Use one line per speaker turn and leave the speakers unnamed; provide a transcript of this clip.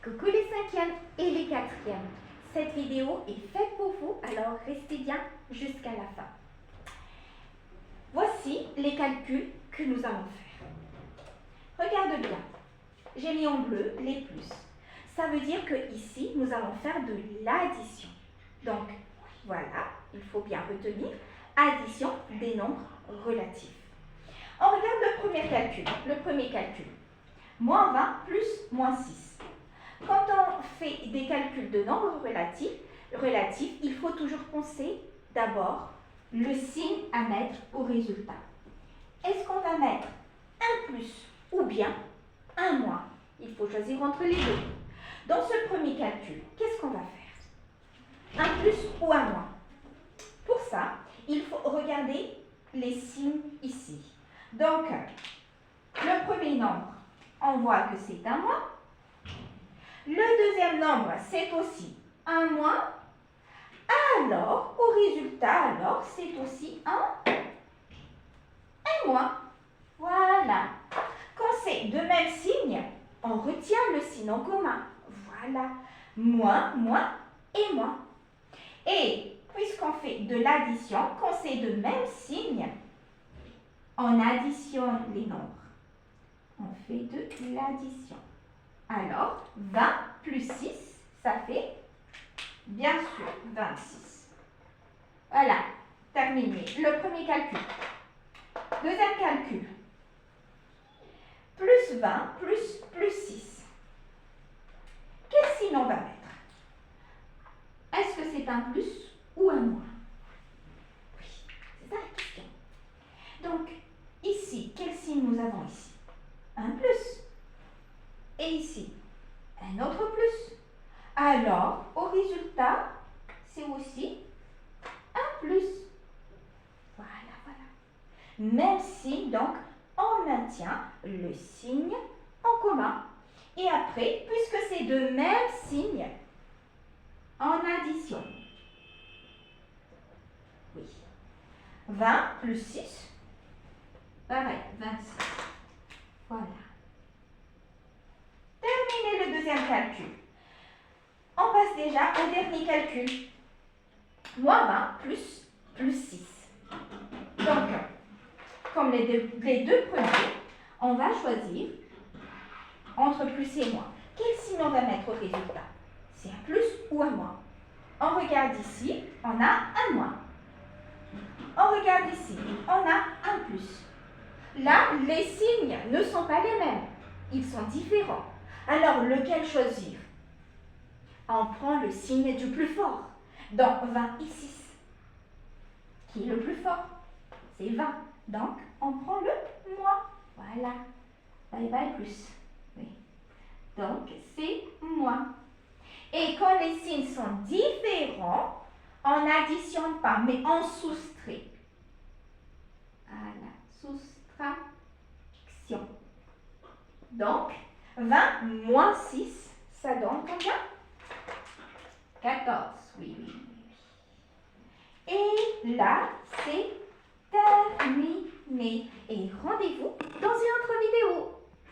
Coucou les cinquièmes et les quatrièmes. Cette vidéo est faite pour vous, alors restez bien jusqu'à la fin. Voici les calculs que nous allons faire. Regarde bien. J'ai mis en bleu les plus. Ça veut dire que ici, nous allons faire de l'addition. Donc, voilà, il faut bien retenir addition des nombres relatifs. On regarde le premier calcul. Moins 20 plus moins 6. Quand on fait des calculs de nombres relatifs, il faut toujours penser d'abord le signe à mettre au résultat. Est-ce qu'on va mettre un plus ou bien un moins? Il faut choisir entre les deux. Dans ce premier calcul, qu'est-ce qu'on va faire? Un plus ou un moins? Pour ça, il faut regarder les signes ici. Donc, le premier nombre, on voit que c'est un moins. Le deuxième nombre, c'est aussi un moins. Alors, au résultat, c'est aussi un moins. Voilà. Quand c'est de même signe, on retient le signe en commun. Voilà. Moins, moins et moins. Et puisqu'on fait de l'addition, quand c'est de même signe, on additionne les nombres. On fait de l'addition. Alors, 20 plus 6, ça fait, bien sûr, 26. Voilà, terminé. Le premier calcul. Deuxième calcul. Plus 20 plus 6. Quel signe on va mettre? Est-ce que c'est un plus ou un moins? Oui, c'est ça la question. Donc, ici, quel signe nous avons ici? Un plus. Et ici, un autre plus. Alors, au résultat, c'est aussi un plus. Voilà, voilà. Même signe, donc, on maintient le signe en commun. Et après, puisque c'est de même signe, on additionne. Oui. 20 plus 6, pareil, 26. Voilà. Terminé le deuxième calcul. On passe déjà au dernier calcul. Moins 20 plus 6. Donc, comme les deux premiers, on va choisir entre plus et moins. Quel signe on va mettre au résultat? C'est un plus ou un moins? On regarde ici, on a un moins. On regarde ici, on a un plus. Là, les signes ne sont pas les mêmes. Ils sont différents. Alors, lequel choisir? On prend le signe du plus fort. Donc, 20 et 6. Qui est le plus fort? C'est 20. Donc, on prend le moins. Voilà. Bye bye plus. Oui. Donc, c'est moins. Et quand les signes sont différents, on n'additionne pas, mais on soustrait. Voilà. Soustraction. Donc, 20 moins 6, ça donne combien? 14. Oui, oui, oui. Et là, c'est terminé. Et rendez-vous dans une autre vidéo.